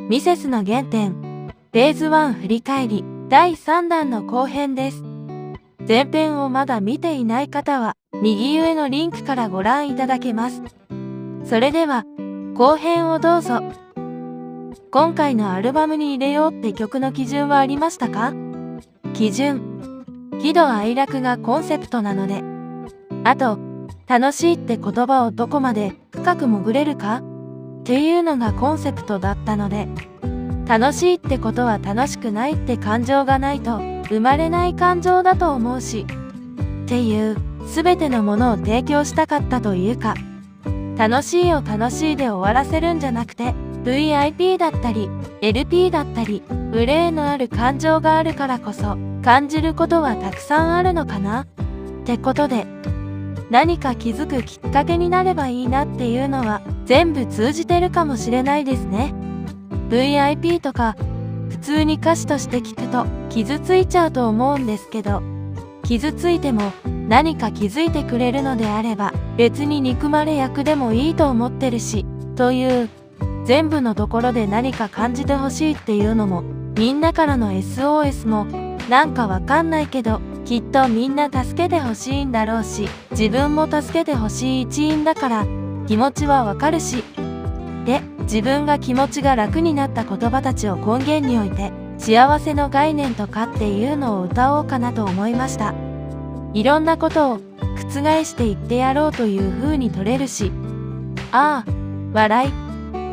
ミセスの原点、フェーズ1振り返り、第3弾の後編です。前編をまだ見ていない方は、右上のリンクからご覧いただけます。それでは、後編をどうぞ。今回のアルバムに入れようって曲の基準はありましたか？基準、喜怒哀楽がコンセプトなので、あと、楽しいって言葉をどこまで深く潜れるかっていうのがコンセプトだったので、楽しいってことは楽しくないって感情がないと生まれない感情だと思うし、っていう全てのものを提供したかったというか、楽しいを楽しいで終わらせるんじゃなくて、VIP だったり LP だったり憂いのある感情があるからこそ感じることはたくさんあるのかなってことで、何か気づくきっかけになればいいなっていうのは全部通じてるかもしれないですね。VIP とか普通に歌詞として聞くと傷ついちゃうと思うんですけど、傷ついても何か気づいてくれるのであれば別に憎まれ役でもいいと思ってるし、という全部のところで何か感じてほしいっていうのも、みんなからの SOS もなんかわかんないけど、きっとみんな助けてほしいんだろうし、自分も助けてほしい一員だから気持ちはわかるし、で、自分が気持ちが楽になった言葉たちを根源に置いて、幸せの概念とかっていうのを歌おうかなと思いました。いろんなことを覆して言ってやろうという風に取れるし、ああ、笑い。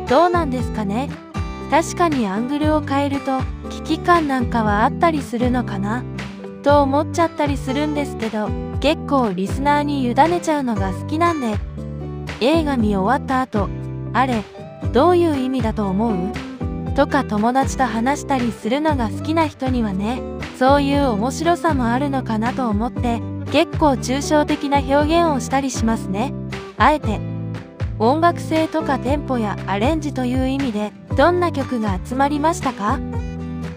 どうなんですかね。確かにアングルを変えると危機感なんかはあったりするのかなと思っちゃったりするんですけど、結構リスナーに委ねちゃうのが好きなんで、映画見終わった後、あれどういう意味だと思うとか友達と話したりするのが好きな人にはね、そういう面白さもあるのかなと思って結構抽象的な表現をしたりしますね。あえて音楽性とかテンポやアレンジという意味でどんな曲が集まりましたか？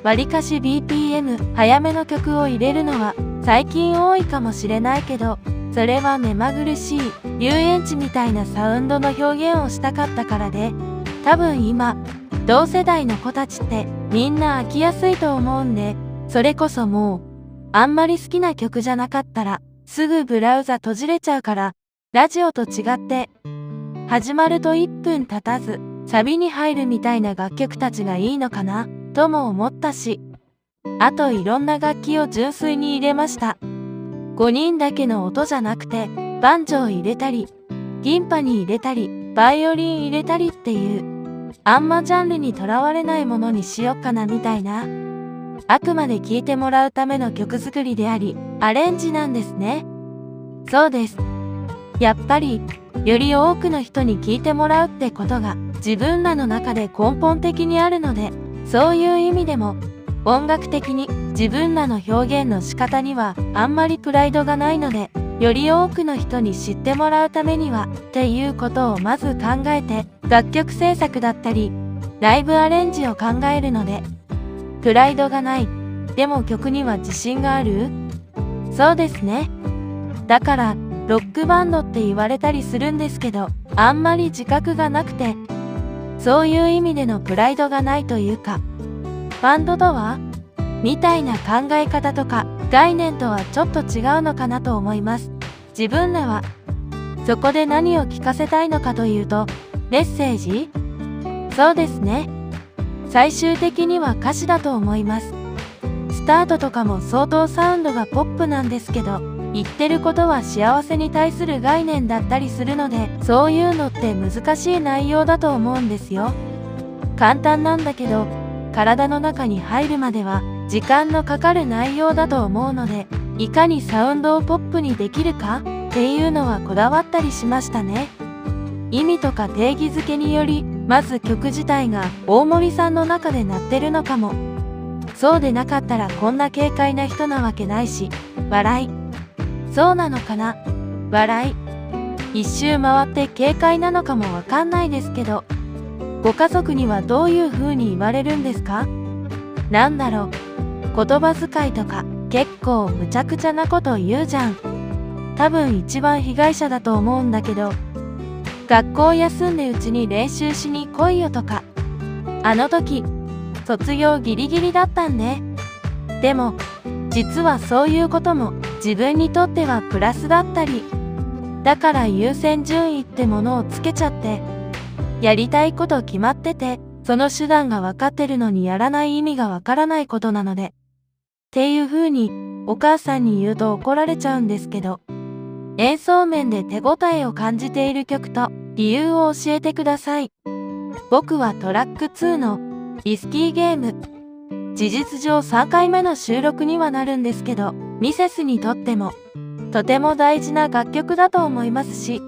わりかし BPM 早めの曲を入れるのは最近多いかもしれないけど、それは目まぐるしい遊園地みたいなサウンドの表現をしたかったからで、多分今同世代の子たちってみんな飽きやすいと思うんで、それこそもうあんまり好きな曲じゃなかったらすぐブラウザ閉じれちゃうから、ラジオと違って始まると1分経たずサビに入るみたいな楽曲たちがいいのかなとも思ったし、あといろんな楽器を純粋に入れました。5人だけの音じゃなくてバンジョー入れたりギンパに入れたりバイオリン入れたりっていう、あんまジャンルにとらわれないものにしよっかなみたいな。あくまで聴いてもらうための曲作りでありアレンジなんですね。そうです。やっぱりより多くの人に聴いてもらうってことが自分らの中で根本的にあるので、そういう意味でも音楽的に自分らの表現の仕方にはあんまりプライドがないので、より多くの人に知ってもらうためにはっていうことをまず考えて楽曲制作だったりライブアレンジを考えるので、プライドがない、でも曲には自信がある？そうですね。だからロックバンドって言われたりするんですけど、あんまり自覚がなくて、そういう意味でのプライドがないというか、バンドとはみたいな考え方とか概念とはちょっと違うのかなと思います。自分らはそこで何を聞かせたいのかというと、メッセージ？そうですね。最終的には歌詞だと思います。スタートとかも相当サウンドがポップなんですけど、言ってることは幸せに対する概念だったりするので、そういうのって難しい内容だと思うんですよ。簡単なんだけど体の中に入るまでは時間のかかる内容だと思うので、いかにサウンドをポップにできるかっていうのはこだわったりしましたね。意味とか定義づけにより、まず曲自体が大森さんの中で鳴ってるのかも。そうでなかったらこんな軽快な人なわけないし、笑い。そうなのかな、笑い。一周回って軽快なのかもわかんないですけど、ご家族にはどういう風に言われるんですか？なんだろう、言葉遣いとか結構むちゃくちゃなこと言うじゃん。多分一番被害者だと思うんだけど、学校休んでうちに練習しに来いよとか、あの時、卒業ギリギリだったんで。でも、実はそういうことも自分にとってはプラスだったり、だから優先順位ってものをつけちゃって、やりたいこと決まってて、その手段が分かってるのにやらない意味がわからないことなので。っていう風にお母さんに言うと怒られちゃうんですけど、演奏面で手応えを感じている曲と理由を教えてください。僕はトラック2のリスキーゲーム。事実上3回目の収録にはなるんですけど、ミセスにとってもとても大事な楽曲だと思いますし、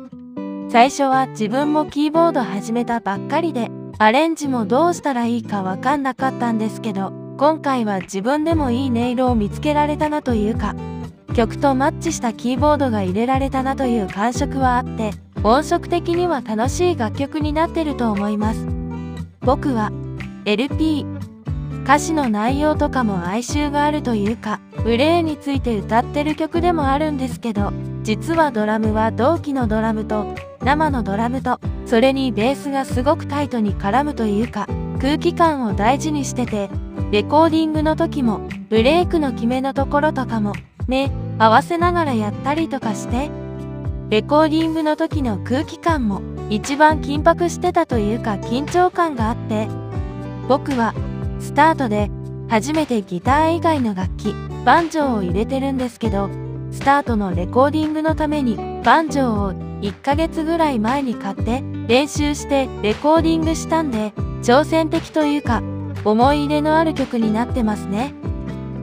最初は自分もキーボード始めたばっかりで、アレンジもどうしたらいいかわかんなかったんですけど、今回は自分でもいい音色を見つけられたなというか、曲とマッチしたキーボードが入れられたなという感触はあって、音色的には楽しい楽曲になってると思います。僕は LP、歌詞の内容とかも哀愁があるというか、無礼について歌ってる曲でもあるんですけど、実はドラムは同期のドラムと生のドラムと、それにベースがすごくタイトに絡むというか、空気感を大事にしてて、レコーディングの時もブレイクの決めのところとかもね、合わせながらやったりとかして、レコーディングの時の空気感も一番緊迫してたというか緊張感があって、僕はスタートで初めてギター以外の楽器、バンジョーを入れてるんですけど、スタートのレコーディングのためにバンジョーを1ヶ月ぐらい前に買って練習してレコーディングしたんで、挑戦的というか思い入れのある曲になってますね。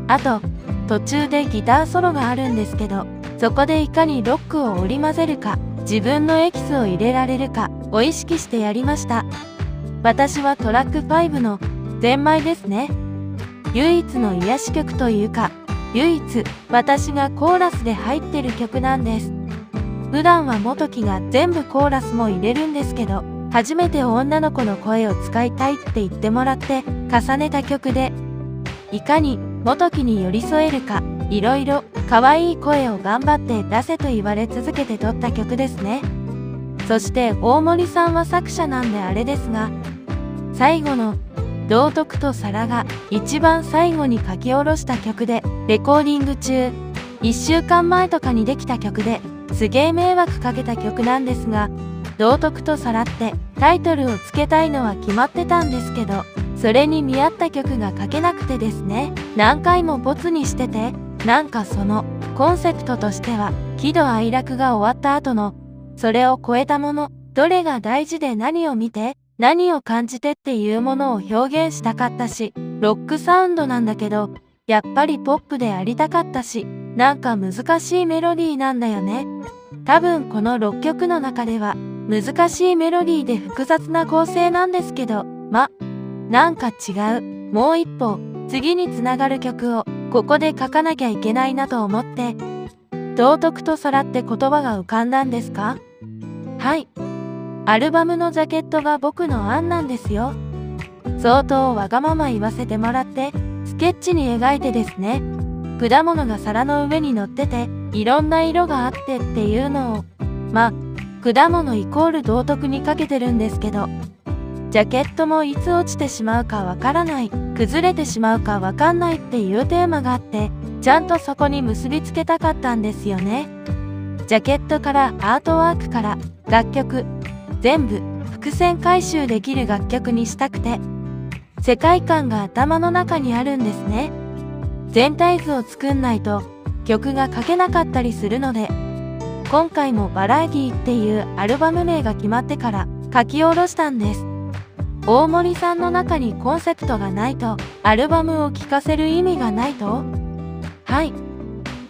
あと、途中でギターソロがあるんですけど、そこでいかにロックを織り交ぜるか、自分のエキスを入れられるかを意識してやりました。私はトラック5のゼンマイですね。唯一の癒し曲というか、唯一私がコーラスで入ってる曲なんです。普段は元木が全部コーラスも入れるんですけど、初めて女の子の声を使いたいって言ってもらって重ねた曲で、いかに元木に寄り添えるか、いろいろ可愛い声を頑張って出せと言われ続けて撮った曲ですね。そして大森さんは作者なんであれですが、最後の道徳と皿が一番最後に書き下ろした曲で、レコーディング中、1週間前とかにできた曲で、すげー迷惑かけた曲なんですが、道徳と皿ってタイトルをつけたいのは決まってたんですけど、それに見合った曲が書けなくてですね、何回もボツにしてて、なんかそのコンセプトとしては、喜怒哀楽が終わった後の、それを超えたもの、どれが大事で何を見て、何を感じてっていうものを表現したかったし、ロックサウンドなんだけど、やっぱりポップでありたかったし、なんか難しいメロディーなんだよね。多分この6曲の中では、難しいメロディーで複雑な構成なんですけど、なんか違う、もう一歩、次につながる曲を、ここで書かなきゃいけないなと思って、道徳と皿って言葉が浮かんだんですか？はい。アルバムのジャケットが僕の案なんですよ。相当わがまま言わせてもらって、スケッチに描いてですね、果物が皿の上に乗ってて、いろんな色があってっていうのを、果物イコール道徳にかけてるんですけど、ジャケットもいつ落ちてしまうかわからない、崩れてしまうかわかんないっていうテーマがあって、ちゃんとそこに結びつけたかったんですよね。ジャケットからアートワークから楽曲、全部伏線回収できる楽曲にしたくて、世界観が頭の中にあるんですね。全体図を作んないと曲が書けなかったりするので、今回もバラエティっていうアルバム名が決まってから書き下ろしたんです。大森さんの中にコンセプトがないとアルバムを聴かせる意味がないと？はい。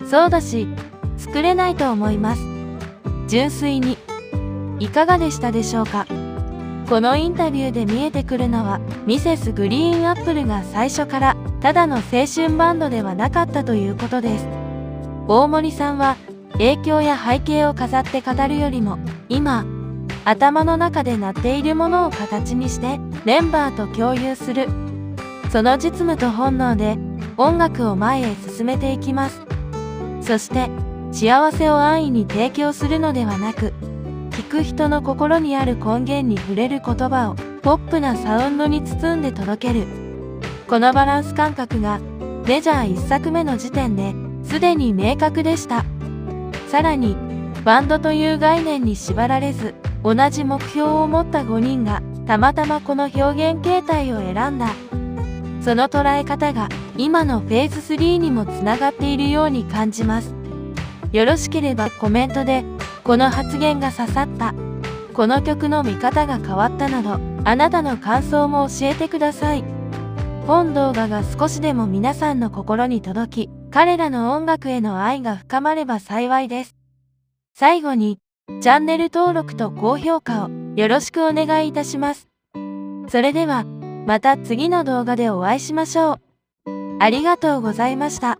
そうだし、作れないと思います。純粋に。いかがでしたでしょうか？このインタビューで見えてくるのは、ミセスグリーンアップルが最初からただの青春バンドではなかったということです。大森さんは影響や背景を飾って語るよりも、今、頭の中で鳴っているものを形にしてメンバーと共有する。その実務と本能で音楽を前へ進めていきます。そして幸せを安易に提供するのではなく、聞く人の心にある根源に触れる言葉をポップなサウンドに包んで届ける。このバランス感覚がメジャー1作目の時点ですでに明確でした。さらに、バンドという概念に縛られず、同じ目標を持った5人がたまたまこの表現形態を選んだ。その捉え方が今のフェーズ3にもつながっているように感じます。よろしければコメントで、この発言が刺さった、この曲の見方が変わったなど、あなたの感想も教えてください。本動画が少しでも皆さんの心に届き、彼らの音楽への愛が深まれば幸いです。最後に、チャンネル登録と高評価をよろしくお願いいたします。それでは、また次の動画でお会いしましょう。ありがとうございました。